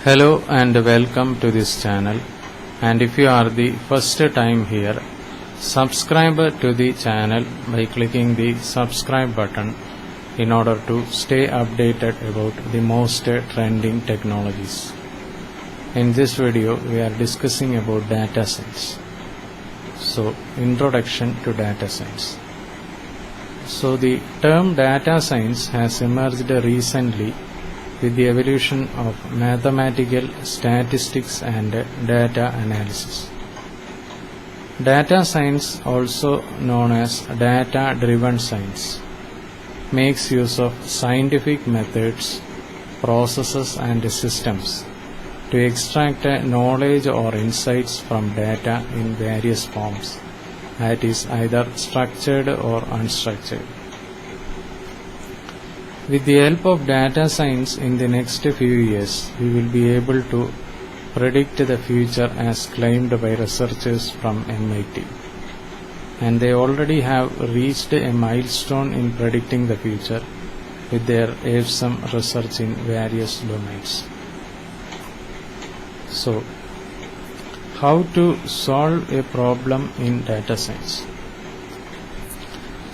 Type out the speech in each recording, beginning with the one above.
Hello and welcome to this channel, and if you are the first time here, subscribe to the channel by clicking the subscribe button in order to stay updated about the most trending technologies. In this video we are discussing about data science. So, introduction to data science. So the term data science has emerged recently with the evolution of mathematical statistics and data analysis. Data science, also known as data-driven science, makes use of scientific methods, processes and systems to extract knowledge or insights from data in various forms, that is either structured or unstructured. With the help of data science in the next few years, we will be able to predict the future as claimed by researchers from MIT. And they already have reached a milestone in predicting the future with their awesome research in various domains. So, how to solve a problem in data science?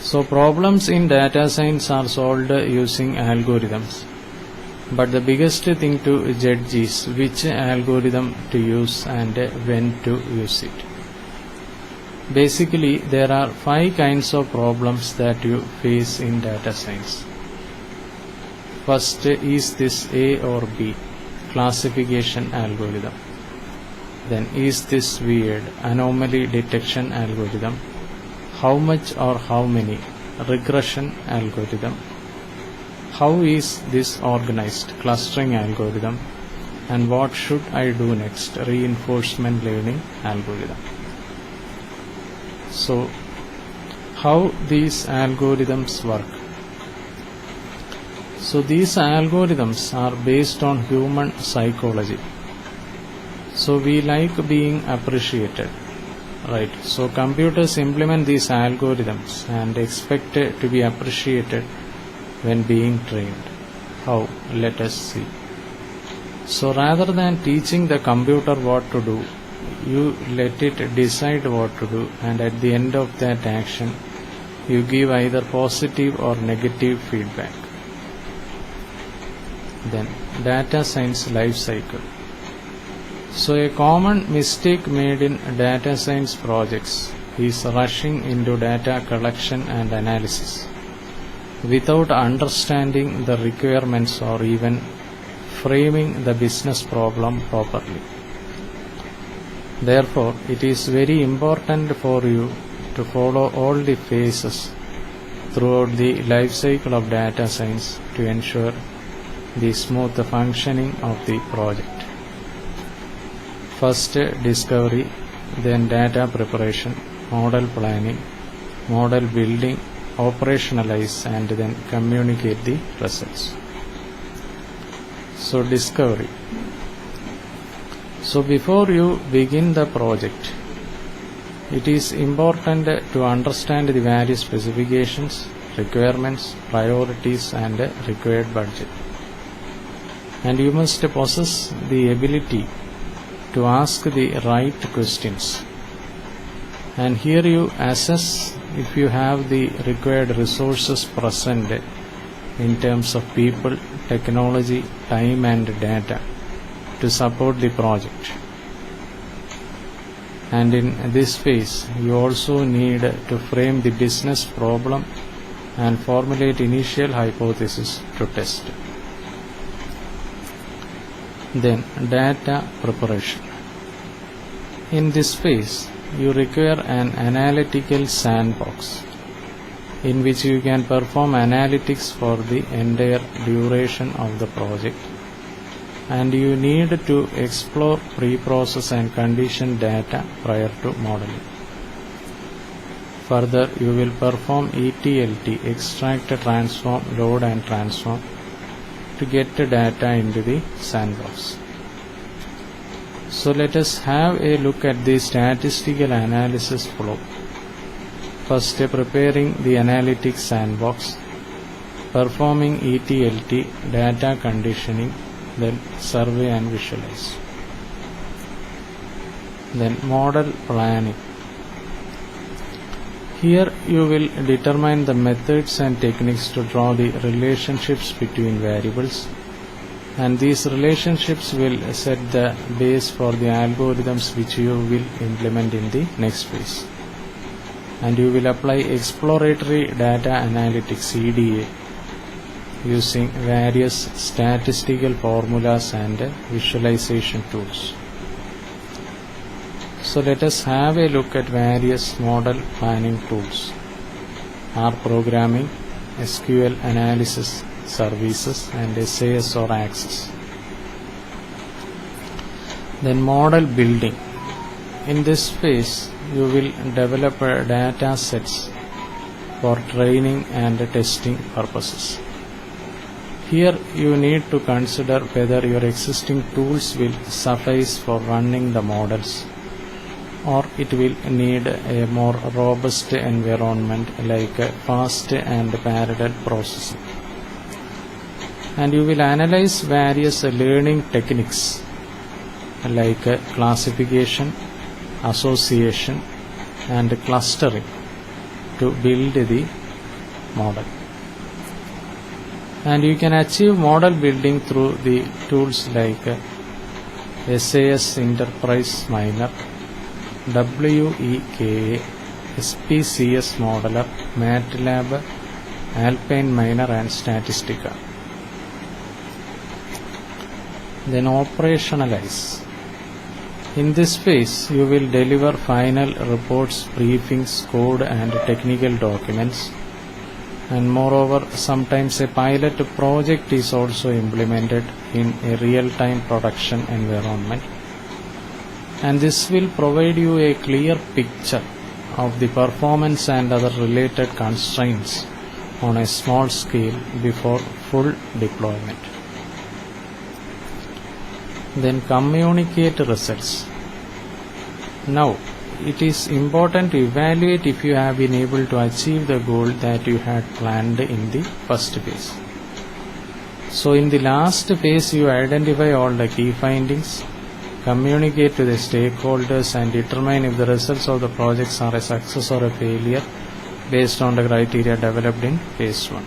So problems in data science are solved using algorithms, but the biggest thing to judge is which algorithm to use and when to use it. Basically, there are 5 kinds of problems that you face in data science. First, is this A or B classification algorithm? Then, is this weird anomaly detection algorithm? How much or how many regression algorithm? How is this organized clustering algorithm? And what should I do next? Reinforcement learning algorithm. So, how these algorithms work? So these algorithms are based on human psychology. So we like being appreciated. Right, so computers implement these algorithms and expect to be appreciated when being trained. How? Let us see. So rather than teaching the computer what to do, you let it decide what to do, and at the end of that action, you give either positive or negative feedback. Then, data science life cycle. So a common mistake made in data science projects is rushing into data collection and analysis without understanding the requirements or even framing the business problem properly. Therefore, it is very important for you to follow all the phases throughout the life cycle of data science to ensure the smooth functioning of the project. First, discovery, then data preparation, model planning, model building, operationalize, and then communicate the results. So, discovery. So, before you begin the project, it is important to understand the various specifications, requirements, priorities, and required budget. And you must possess the ability to ask the right questions, and here you assess if you have the required resources present in terms of people, technology, time and data to support the project. And in this phase you also need to frame the business problem and formulate initial hypothesis to test. Then, data preparation. In this phase, you require an analytical sandbox in which you can perform analytics for the entire duration of the project, and you need to explore pre-process and condition data prior to modeling. Further, you will perform ETLT, extract, transform, load and transform, to get the data into the sandbox. So let us have a look at the statistical analysis flow. First, preparing the analytics sandbox, performing ETLT, data conditioning, then survey and visualize. Then model planning. Here you will determine the methods and techniques to draw the relationships between variables, and these relationships will set the base for the algorithms which you will implement in the next phase. And you will apply exploratory data analytics (EDA) using various statistical formulas and visualization tools. So let us have a look at various model planning tools: R programming, SQL analysis services, and SAS or Access. Then model building. In this phase, you will develop data sets for training and testing purposes. Here you need to consider whether your existing tools will suffice for running the models, or it will need a more robust environment like fast and parallel processing. And you will analyze various learning techniques like classification, association, and clustering to build the model. And you can achieve model building through the tools like SAS Enterprise Miner, WEKA, SPCS Modeler, MATLAB, Alpine Miner, and Statistica. Then operationalize. In this phase, you will deliver final reports, briefings, code, and technical documents. And moreover, sometimes a pilot project is also implemented in a real-time production environment. And this will provide you a clear picture of the performance and other related constraints on a small scale before full deployment. Then communicate results. Now, it is important to evaluate if you have been able to achieve the goal that you had planned in the first phase. So in the last phase, you identify all the key findings, communicate to the stakeholders, and determine if the results of the projects are a success or a failure based on the criteria developed in phase 1.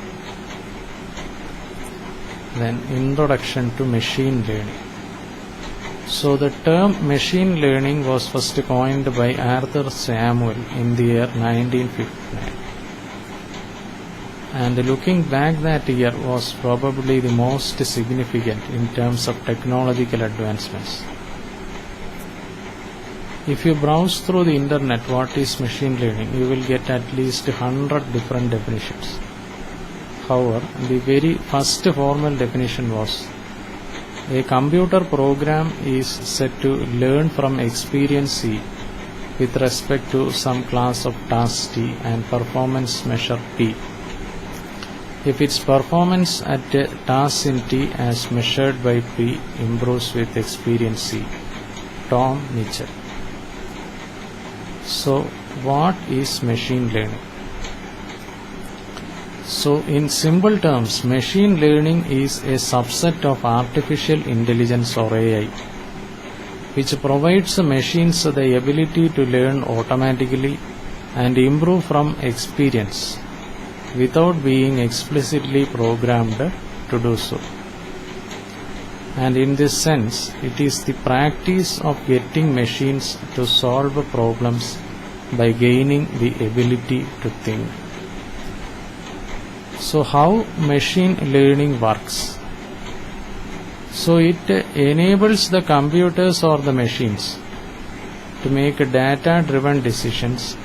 Then introduction to machine learning. So the term machine learning was first coined by Arthur Samuel in the year 1959. And looking back, that year was probably the most significant in terms of technological advancements. If you browse through the internet what is machine learning, you will get at least 100 different definitions. However, the very first formal definition was: a computer program is said to learn from experience C with respect to some class of task T and performance measure P, if its performance at a task in T as measured by P improves with experience C. Tom Mitchell. So, what is machine learning? So, in simple terms, machine learning is a subset of artificial intelligence or AI, which provides machines the ability to learn automatically and improve from experience without being explicitly programmed to do so. And in this sense, it is the practice of getting machines to solve problems by gaining the ability to think. So how machine learning works? So it enables the computers or the machines to make data-driven decisions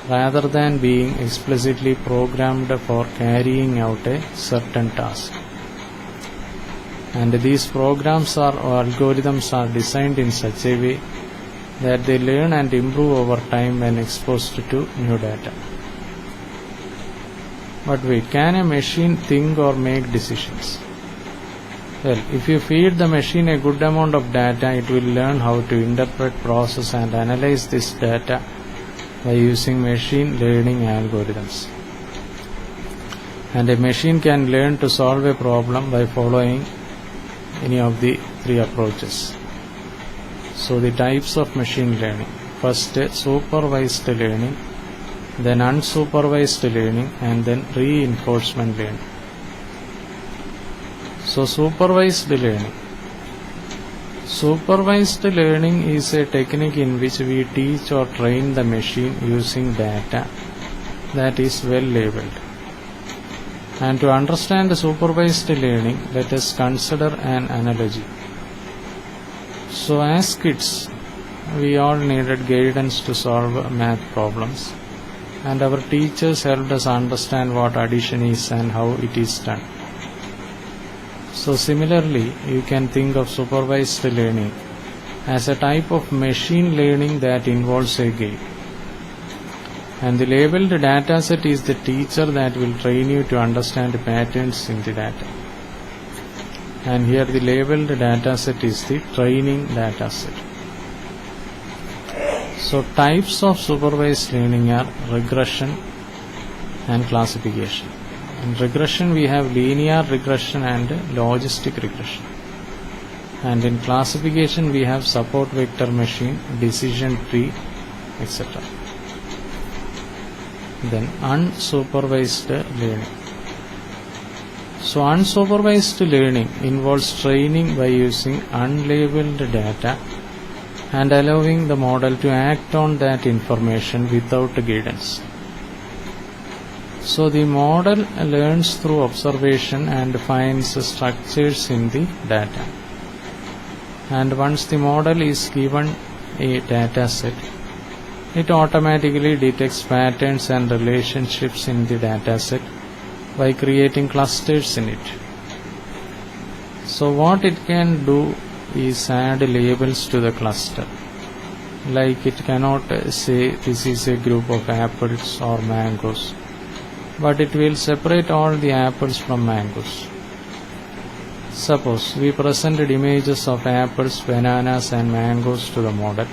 rather than being explicitly programmed for carrying out a certain task. And these programs or algorithms are designed in such a way that they learn and improve over time when exposed to new data. But wait, can a machine think or make decisions? Well, if you feed the machine a good amount of data, it will learn how to interpret, process, and analyze this data by using machine learning algorithms. And a machine can learn to solve a problem by following any of the three approaches. So the types of machine learning: first supervised learning, then unsupervised learning, and then reinforcement learning. So supervised learning. Supervised learning is a technique in which we teach or train the machine using data that is well labeled. And to understand the supervised learning, let us consider an analogy. So as kids, we all needed guidance to solve math problems, and our teachers helped us understand what addition is and how it is done. So similarly, you can think of supervised learning as a type of machine learning that involves a guide. And the labeled dataset is the teacher that will train you to understand patterns in the data. And here the labeled dataset is the training dataset. So types of supervised learning are regression and classification. In regression we have linear regression and logistic regression. And in classification we have support vector machine, decision tree, etc. Then unsupervised learning. So unsupervised learning involves training by using unlabeled data and allowing the model to act on that information without guidance. So the model learns through observation and finds structures in the data. And once the model is given a data set, it automatically detects patterns and relationships in the data set by creating clusters in it. So what it can do is add labels to the cluster. Like it cannot say this is a group of apples or mangoes, but it will separate all the apples from mangoes. Suppose we presented images of apples, bananas and mangoes to the model.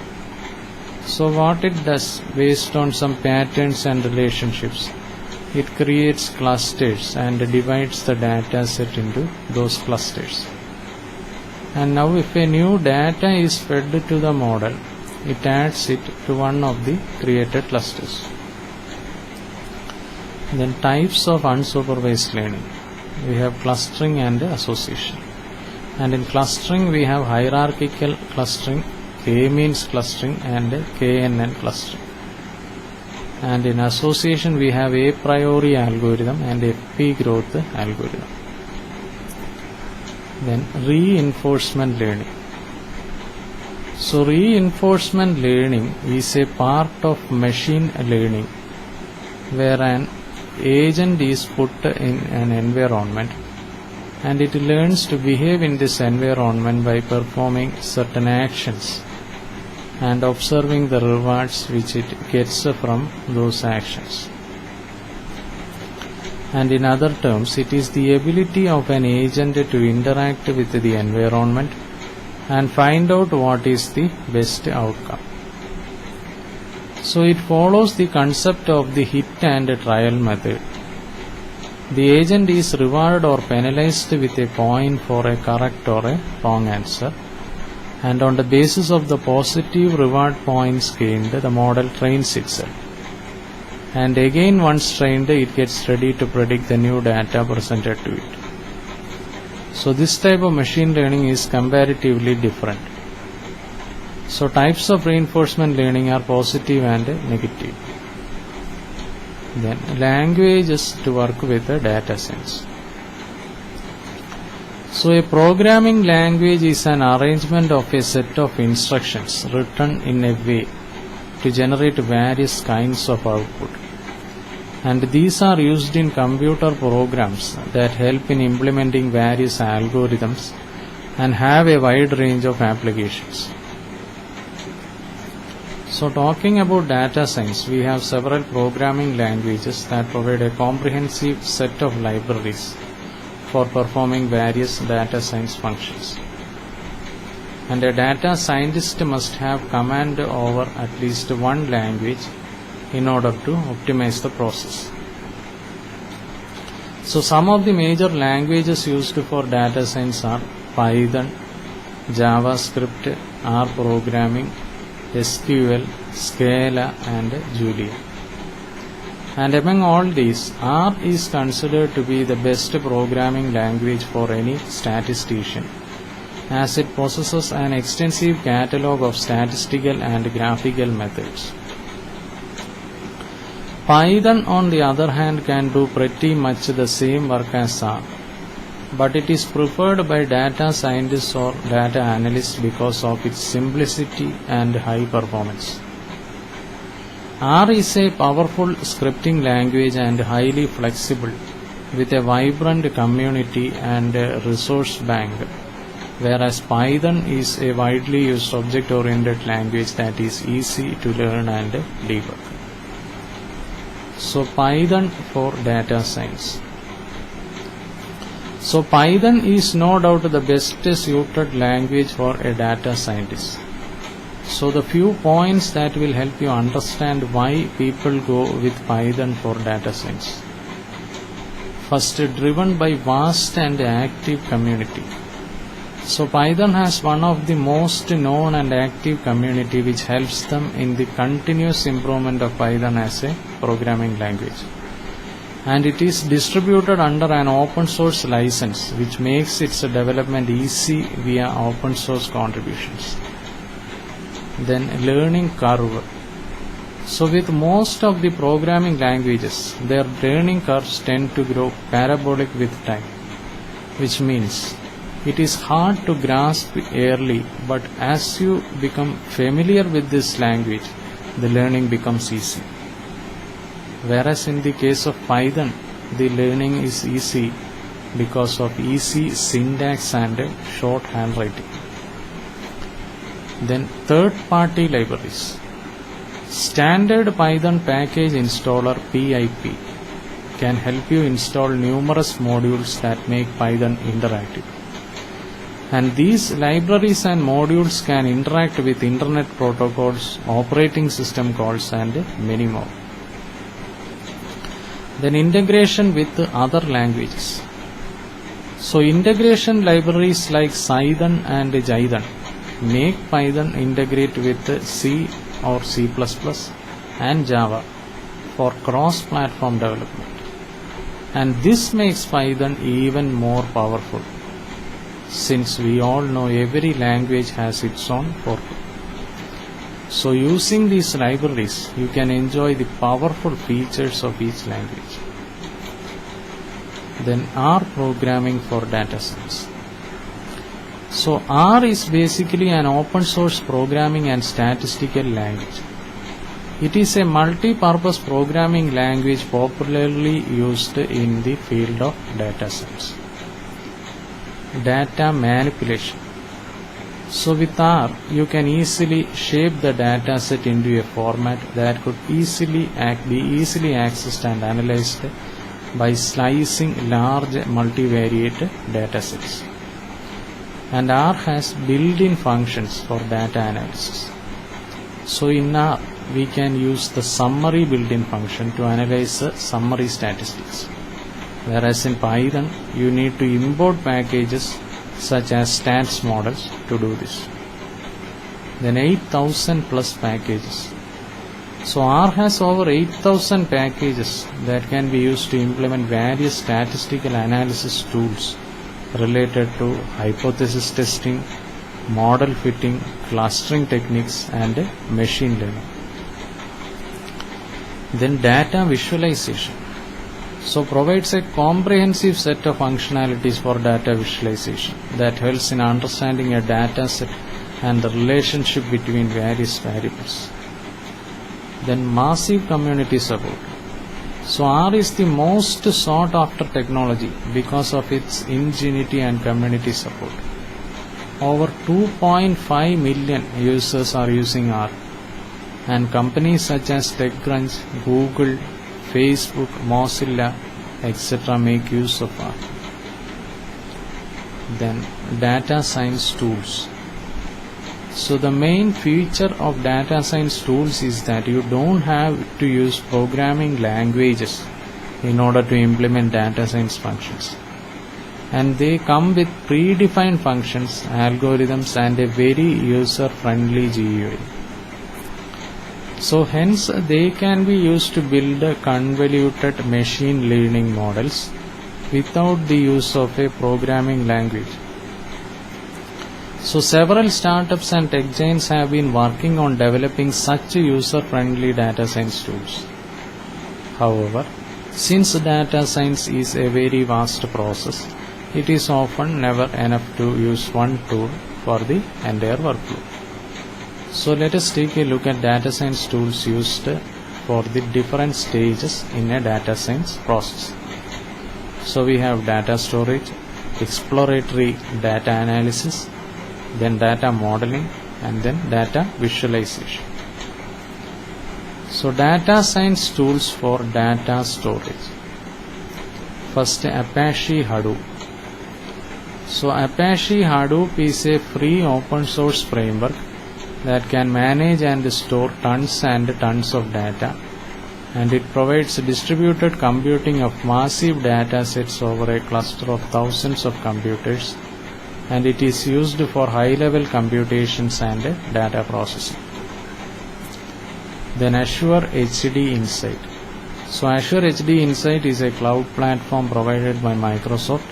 So what it does, based on some patterns and relationships, it creates clusters and divides the data set into those clusters. And now if a new data is fed to the model, it adds it to one of the created clusters. Then types of unsupervised learning. We have clustering and association. And in clustering we have hierarchical clustering, k-means clustering and KNN clustering. And in association we have a priori algorithm and FP growth algorithm. Then reinforcement learning. So reinforcement learning is a part of machine learning where an agent is put in an environment and it learns to behave in this environment by performing certain actions and observing the rewards which it gets from those actions. And in other terms, it is the ability of an agent to interact with the environment and find out what is the best outcome. So it follows the concept of the hit and trial method. The agent is rewarded or penalized with a point for a correct or a wrong answer, and on the basis of the positive reward points gained, the model trains itself. And again, once trained, it gets ready to predict the new data presented to it. So this type of machine learning is comparatively different. So types of reinforcement learning are positive and negative. Then languages to work with the data science. So a programming language is an arrangement of a set of instructions written in a way to generate various kinds of output. And these are used in computer programs that help in implementing various algorithms and have a wide range of applications. So talking about data science, we have several programming languages that provide a comprehensive set of libraries for performing various data science functions. And a data scientist must have command over at least one language in order to optimize the process. So some of the major languages used for data science are Python, JavaScript, R programming, SQL, Scala and Julia. And among all these, R is considered to be the best programming language for any statistician, as it possesses an extensive catalog of statistical and graphical methods. Python, on the other hand, can do pretty much the same work as R, but it is preferred by data scientists or data analysts because of its simplicity and high performance. R is a powerful scripting language and highly flexible, with a vibrant community and a resource bank, whereas Python is a widely used object-oriented language that is easy to learn and debug. So Python for data science. So Python is no doubt the best suited language for a data scientist. So the few points that will help you understand why people go with Python for data science. First, driven by vast and active community. So Python has one of the most known and active community which helps them in the continuous improvement of Python as a programming language. And it is distributed under an open source license which makes its development easy via open source contributions. Then learning curve. So with most of the programming languages, their learning curves tend to grow parabolic with time, which means it is hard to grasp early, but as you become familiar with this language, the learning becomes easy. Whereas in the case of Python, the learning is easy because of easy syntax and short handwriting. Then third-party libraries. Standard Python package installer PIP can help you install numerous modules that make Python interactive. And these libraries and modules can interact with internet protocols, operating system calls and many more. Then integration with other languages. So integration libraries like Cython and Jython make Python integrate with C or C++ and Java for cross-platform development. And this makes Python even more powerful, since we all know every language has its own purpose. So using these libraries, you can enjoy the powerful features of each language. Then R programming for data science. So R is basically an open source programming and statistical language. It is a multi-purpose programming language popularly used in the field of data science. Data manipulation. So with R, you can easily shape the dataset into a format that could be easily accessed and analyzed by slicing large multivariate datasets. And R has built-in functions for data analysis. So in R, we can use the summary built-in function to analyze summary statistics. Whereas in Python, you need to import packages such as stats models to do this. Then 8,000 plus packages. So R has over 8,000 packages that can be used to implement various statistical analysis tools related to hypothesis testing, model fitting, clustering techniques and machine learning. Then data visualization. So provides a comprehensive set of functionalities for data visualization that helps in understanding a data set and the relationship between various variables. Then massive community support. So R is the most sought after technology because of its ingenuity and community support. Over 2.5 million users are using R, and companies such as TechCrunch, Google, Facebook, Mozilla, etc. make use of R. Then data science tools. So the main feature of data science tools is that you don't have to use programming languages in order to implement data science functions. and they come with predefined functions, algorithms, and a very user-friendly GUI. So hence they can be used to build convoluted machine learning models without the use of a programming language. So several startups and tech giants have been working on developing such user-friendly data science tools. However, since data science is a very vast process, it is often never enough to use one tool for the entire workflow. So let us take a look at data science tools used for the different stages in a data science process. So we have data storage, exploratory data analysis, then data modeling, and then data visualization. So data science tools for data storage. First, Apache Hadoop. So Apache Hadoop is a free open source framework that can manage and store tons and tons of data, and it provides distributed computing of massive data sets over a cluster of thousands of computers, and it is used for high-level computations and data processing. Then Azure HD Insight. So Azure HD Insight is a cloud platform provided by Microsoft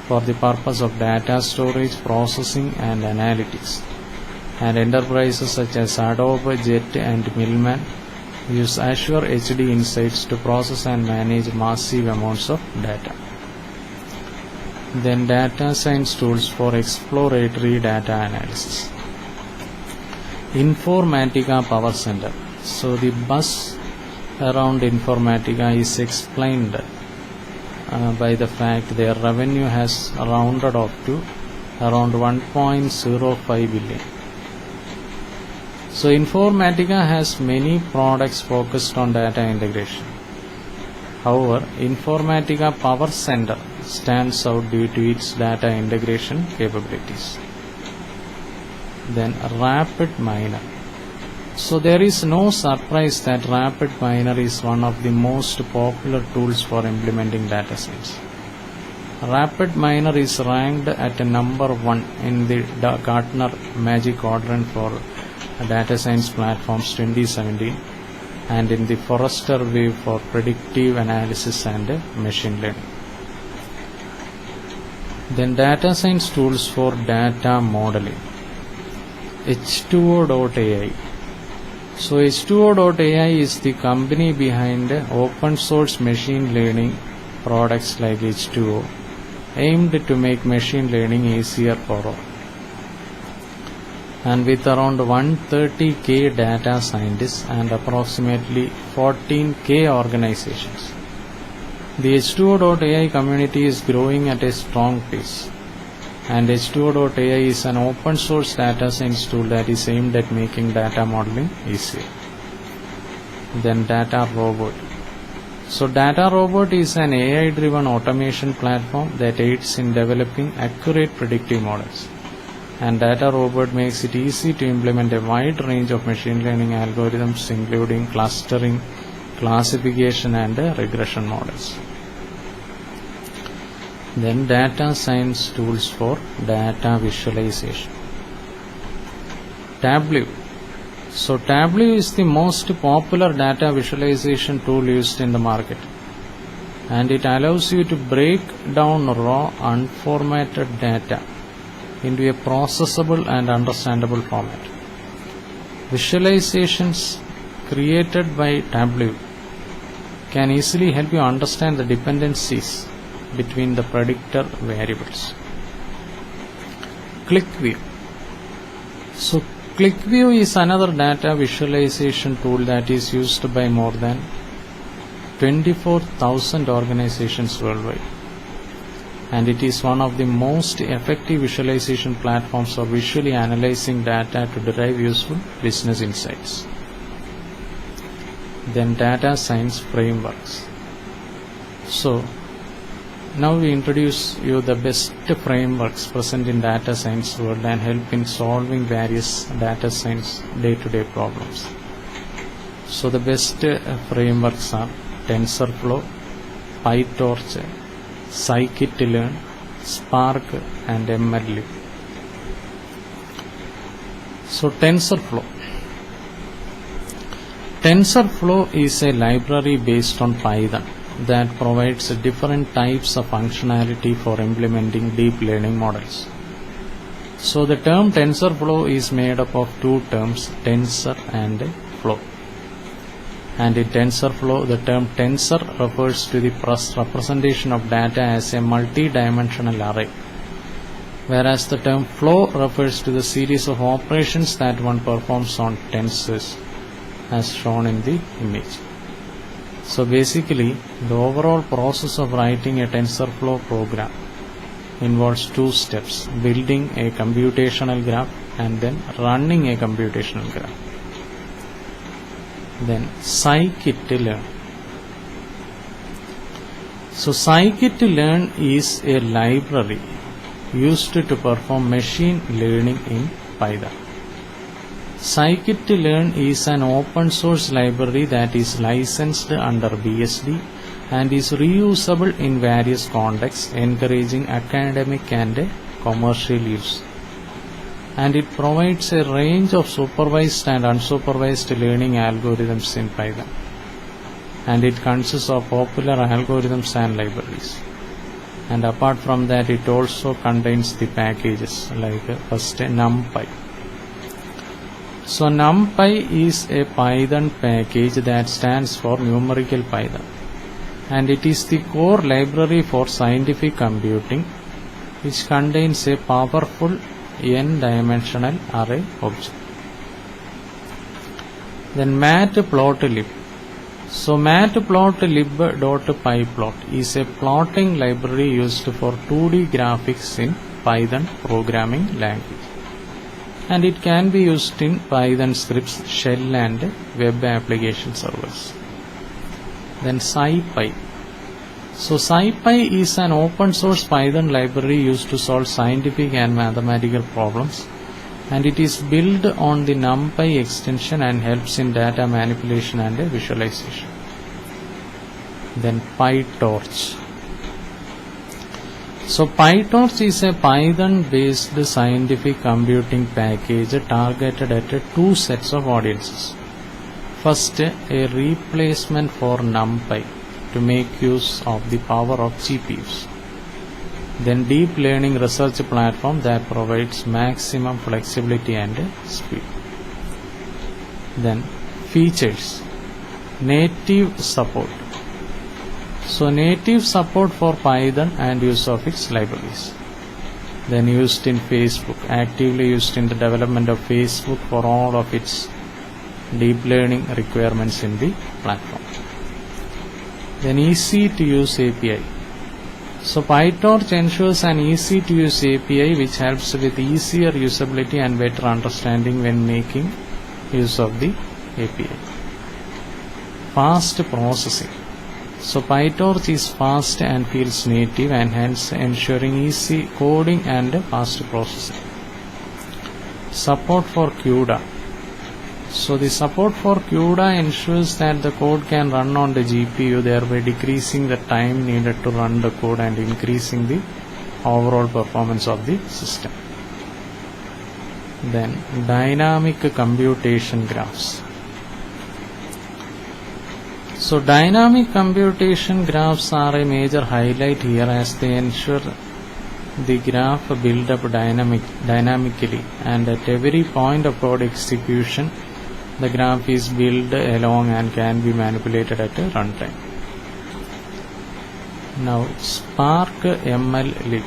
for the purpose of data storage, processing, and analytics. And enterprises such as Adobe, Jet, and Millman use Azure HD Insights to process and manage massive amounts of data. Then data science tools for exploratory data analysis. Informatica Power Center. So the buzz around Informatica is explained by the fact their revenue has rounded off to around 1.05 billion. So Informatica has many products focused on data integration. However, Informatica Power Center stands out due to its data integration capabilities. Then RapidMiner. So there is no surprise that RapidMiner is one of the most popular tools for implementing data science. RapidMiner is ranked at number 1 in the Gartner Magic Quadrant for Data Science Platforms 2017 and in the Forrester Wave for predictive analysis and machine learning. Then data science tools for data modeling. H2O.ai. So H2O.ai is the company behind open source machine learning products like H2O, aimed to make machine learning easier for all. And with around 130k data scientists and approximately 14k organizations, the H2O.ai community is growing at a strong pace. And H2O.ai is an open source data science tool that is aimed at making data modeling easier. Then Data Robot. So Data Robot is an AI-driven automation platform that aids in developing accurate predictive models. And Data Robot makes it easy to implement a wide range of machine learning algorithms, including clustering, classification, and regression models. Then data science tools for data visualization. Tableau. So Tableau is the most popular data visualization tool used in the market, and it allows you to break down raw unformatted data into a processable and understandable format. Visualizations created by Tableau can easily help you understand the dependencies between the predictor variables. ClickView. So ClickView is another data visualization tool that is used by more than 24,000 organizations worldwide, and it is one of the most effective visualization platforms for visually analyzing data to derive useful business insights. Then data science frameworks. So now we introduce you the best frameworks present in data science world and help in solving various data science day-to-day problems. So the best frameworks are TensorFlow, PyTorch, Scikit-learn, Spark and MLlib. So TensorFlow. TensorFlow is a library based on Python that provides different types of functionality for implementing deep learning models. So the term TensorFlow is made up of two terms, tensor and flow. And in TensorFlow, the term tensor refers to the representation of data as a multi-dimensional array, whereas the term flow refers to the series of operations that one performs on tensors, as shown in the image. So basically, the overall process of writing a TensorFlow program involves two steps: building a computational graph and then running a computational graph. Then scikit-learn. So scikit-learn is a library used to perform machine learning in Python. Scikit-learn is an open source library that is licensed under BSD and is reusable in various contexts, encouraging academic and commercial use. And it provides a range of supervised and unsupervised learning algorithms in Python. And it consists of popular algorithms and libraries. And apart from that, it also contains the packages like first NumPy. So NumPy is a Python package that stands for Numerical Python, and it is the core library for scientific computing, which contains a powerful n-dimensional array object. Then matplotlib. So matplotlib.pyplot is a plotting library used for 2D graphics in Python programming language, and it can be used in Python scripts, shell and web application servers. Then SciPy. So SciPy is an open source Python library used to solve scientific and mathematical problems, and it is built on the NumPy extension and helps in data manipulation and visualization. Then PyTorch. So PyTorch is a Python based scientific computing package targeted at two sets of audiences. First, a replacement for NumPy to make use of the power of GPUs. Then deep learning research platform that provides maximum flexibility and speed. Then features. Native support. So native support for Python and use of its libraries. Then used in Facebook, actively used in the development of Facebook for all of its deep learning requirements in the platform. Then easy to use API. So PyTorch ensures an easy to use API which helps with easier usability and better understanding when making use of the API. Fast processing. So PyTorch is fast and feels native, and hence ensuring easy coding and fast processing. Support for CUDA. So the support for CUDA ensures that the code can run on the GPU, thereby decreasing the time needed to run the code and increasing the overall performance of the system. Then dynamic computation graphs. So dynamic computation graphs are a major highlight here, as they ensure the graph build up dynamically, and at every point of code execution the graph is built along and can be manipulated at a runtime. Now Spark MLlib.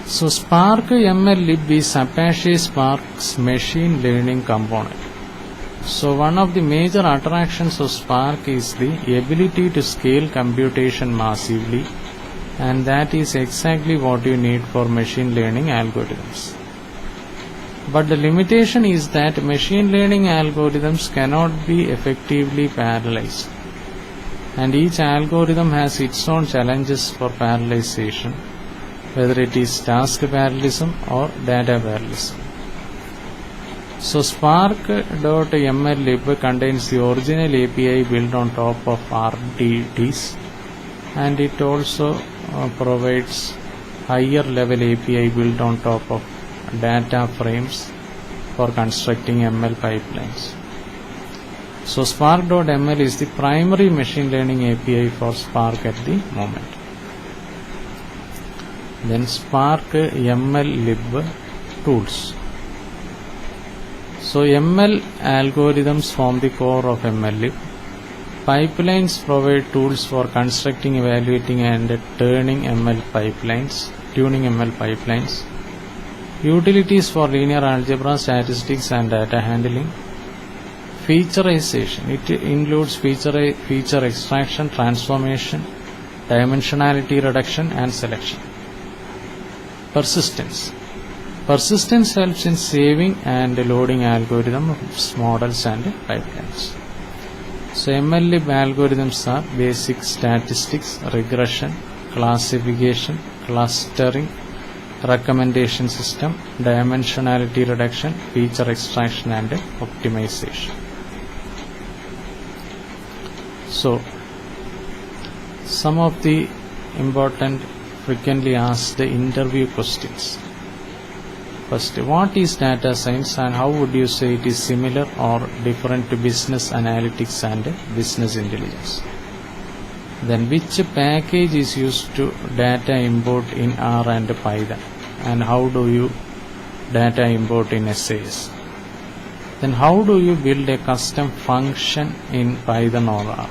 So Spark MLlib is Apache Spark's machine learning component. So one of the major attractions of Spark is the ability to scale computation massively, and that is exactly what you need for machine learning algorithms. But the limitation is that machine learning algorithms cannot be effectively parallelized, and each algorithm has its own challenges for parallelization, whether it is task parallelism or data parallelism. So Spark.mllib contains the original API built on top of RDTs, and it also provides higher level API built on top of data frames for constructing ML pipelines. So Spark.ml is the primary machine learning API for Spark at the moment. Then Spark ML Lib tools. So ML algorithms form the core of ML Lib. Pipelines provide tools for constructing, evaluating and tuning ML pipelines. Utilities for linear algebra, statistics and data handling. Featureization. It includes feature extraction, transformation, dimensionality reduction and selection. Persistence. Persistence helps in saving and loading algorithms, models and pipelines. So ML Lib algorithms are basic statistics, regression, classification, clustering, recommendation system, dimensionality reduction, feature extraction and optimization. So some of the important frequently asked interview questions. First, what is data science and how would you say it is similar or different to business analytics and business intelligence? Then which package is used to data import in R and Python and how do you data import in SAS? Then how do you build a custom function in Python or R?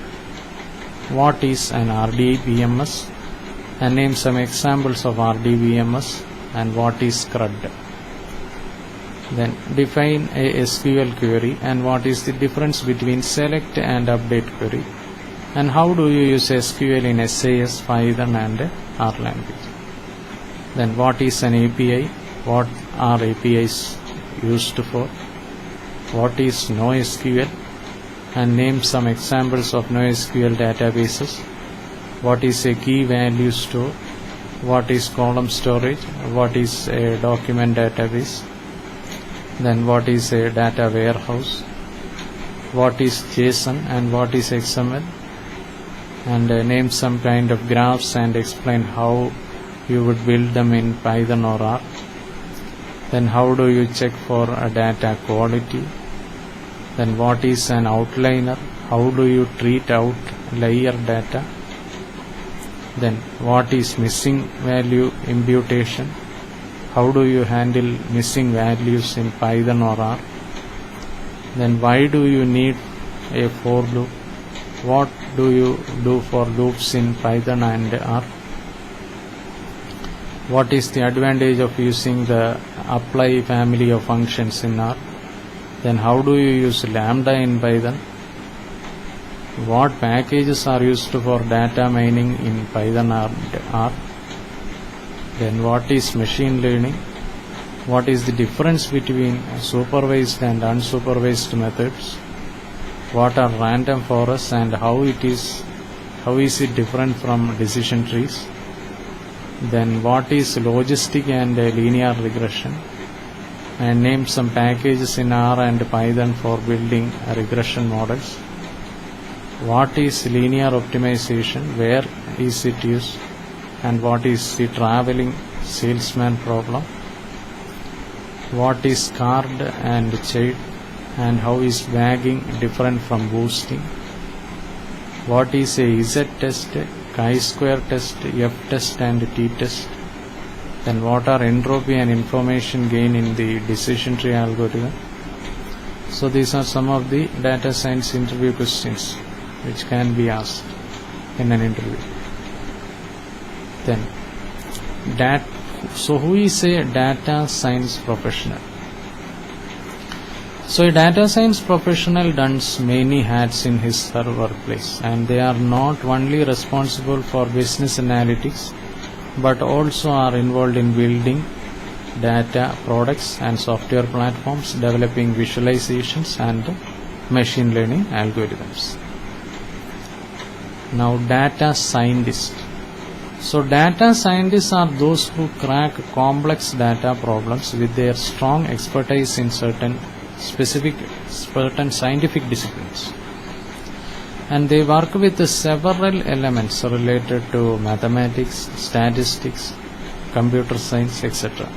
What is an RDBMS? And name some examples of RDBMS and what is CRUD. Then define a SQL query and what is the difference between select and update query and how do you use SQL in SAS, Python and R language. Then what is an API, what are APIs used for, what is NoSQL and name some examples of NoSQL databases, what is a key value store, what is column storage, what is a document database. Then what is a data warehouse, what is JSON and what is XML and name some kind of graphs and explain how you would build them in Python or R. Then how do you check for data quality. Then what is an outliner, how do you treat outlier data. Then what is missing value imputation, how do you handle missing values in Python or R. Then why do you need a for loop, what do you do for loops in Python and R. What is the advantage of using the apply family of functions in R. Then how do you use lambda in Python. What packages are used for data mining in Python and R. Then what is machine learning, what is the difference between supervised and unsupervised methods, what are random forests and how is it different from decision trees. Then what is logistic and linear regression and name some packages in R and Python for building regression models. What is linear optimization, where is it used and what is the traveling salesman problem. What is card and child and how is bagging different from boosting. What is a Z test, chi-square test, F test and T test. Then what are entropy and information gain in the decision tree algorithm. So these are some of the data science interview questions which can be asked in an interview. Then so who is a data science professional? So a data science professional dons many hats in his or her workplace, and they are not only responsible for business analytics but also are involved in building data products and software platforms, developing visualizations and machine learning algorithms. Now data scientists. So data scientists are those who crack complex data problems with their strong expertise in certain scientific disciplines. and they work with several elements related to mathematics, statistics, computer science, etc.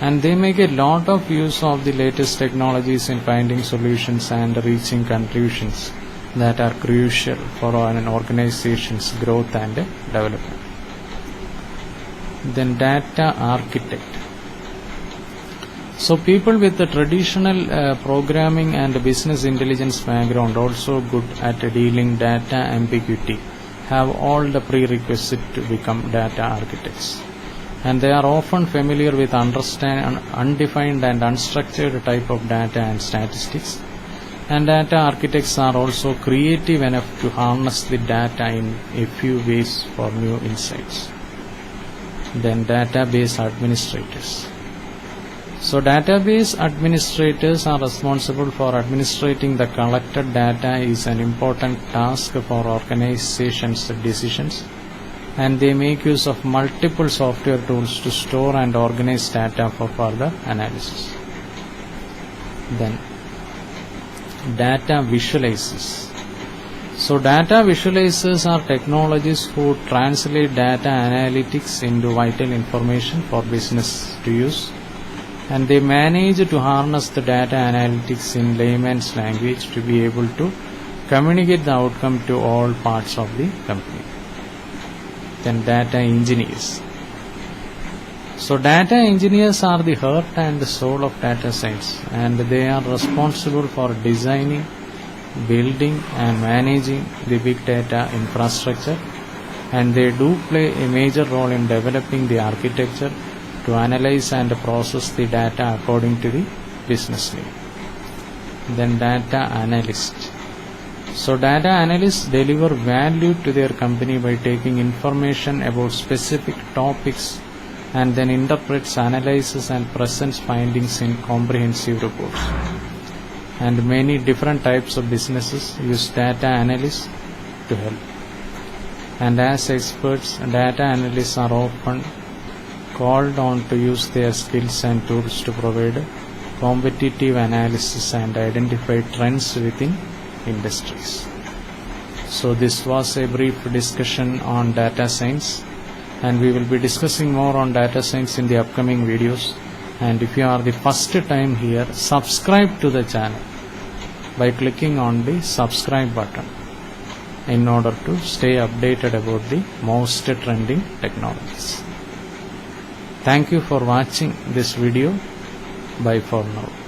And they make a lot of use of the latest technologies in finding solutions and reaching conclusions that are crucial for an organization's growth and development. Then data architect. So people with the traditional programming and business intelligence background, also good at dealing data ambiguity, have all the prerequisites to become data architects. And they are often familiar with undefined and unstructured type of data and statistics. And data architects are also creative enough to harness the data in a few ways for new insights. Then database administrators. So database administrators are responsible for administrating the collected data is an important task for organizations' decisions, and they make use of multiple software tools to store and organize data for further analysis. Then data visualizers. So data visualizers are technologies who translate data analytics into vital information for business to use, and they manage to harness the data analytics in layman's language to be able to communicate the outcome to all parts of the company. Then data engineers. So data engineers are the heart and the soul of data science, and they are responsible for designing, building and managing the big data infrastructure, and they do play a major role in developing the architecture to analyze and process the data according to the business need. Then data analyst. So data analysts deliver value to their company by taking information about specific topics and then interprets, analyzes and presents findings in comprehensive reports. And many different types of businesses use data analysts to help. And as experts, data analysts are often called on to use their skills and tools to provide competitive analysis and identify trends within industries. So this was a brief discussion on data science, and we will be discussing more on data science in the upcoming videos. And if you are the first time here, subscribe to the channel by clicking on the subscribe button in order to stay updated about the most trending technologies. Thank you for watching this video. Bye for now.